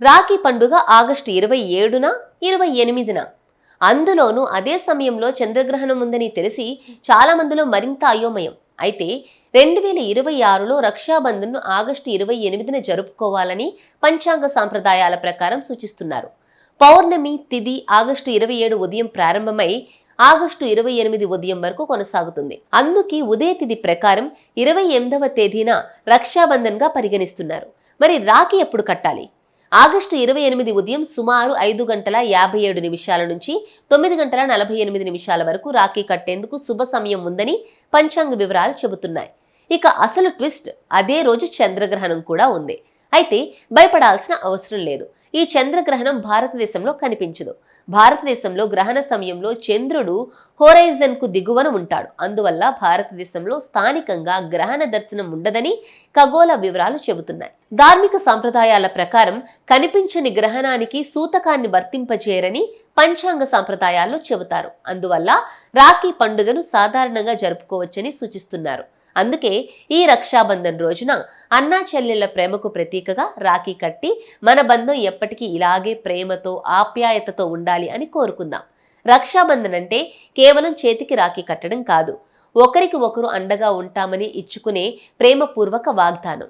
రాఖీ పండుగ ఆగస్టు 27న 28న. అందులోనూ అదే సమయంలో చంద్రగ్రహణం ఉందని తెలిసి చాలా మందిలో మరింత అయోమయం. అయితే 2026లో రక్షాబంధన్ను ఆగస్టు 28న జరుపుకోవాలని పంచాంగ సాంప్రదాయాల ప్రకారం సూచిస్తున్నారు. పౌర్ణమి తిథి ఆగస్టు 27 ఉదయం ప్రారంభమై ఆగస్టు 28 ఉదయం వరకు కొనసాగుతుంది. అందుకే ఉదయ తిథి ప్రకారం 28వ తేదీన రక్షాబంధన్గా పరిగణిస్తున్నారు. మరి రాఖీ ఎప్పుడు కట్టాలి? ఆగస్టు 28 ఉదయం సుమారు 5:57 నుంచి 9:48 వరకు రాఖీ కట్టేందుకు శుభ సమయం ఉందని పంచాంగ వివరాలు చెబుతున్నాయి. ఇక అసలు ట్విస్ట్, అదే రోజు చంద్రగ్రహణం కూడా ఉంది. అయితే భయపడాల్సిన అవసరం లేదు. ఈ చంద్రగ్రహణం భారతదేశంలో కనిపించదు. భారతదేశంలో గ్రహణ సమయంలో చంద్రుడు హోరైజన్ కు దిగువన ఉంటాడు. అందువల్ల భారతదేశంలో స్థానికంగా గ్రహణ దర్శనం ఉండదని ఖగోళ వివరాలు చెబుతున్నాయి. ధార్మిక సంప్రదాయాల ప్రకారం కనిపించని గ్రహణానికి సూతకాన్ని వర్తింపజేయరని పంచాంగ సంప్రదాయాల్లో చెబుతారు. అందువల్ల రాఖీ పండుగను సాధారణంగా జరుపుకోవచ్చని సూచిస్తున్నారు. అందుకే ఈ రక్షాబంధన్ రోజున అన్నా చెల్లెళ్ల ప్రేమకు ప్రతీకగా రాఖీ కట్టి మన బంధం ఎప్పటికీ ఇలాగే ప్రేమతో ఆప్యాయతతో ఉండాలి అని కోరుకుందాం. రక్షాబంధన్ అంటే కేవలం చేతికి రాఖీ కట్టడం కాదు, ఒకరికి ఒకరు అండగా ఉంటామని ఇచ్చుకునే ప్రేమపూర్వక వాగ్దానం.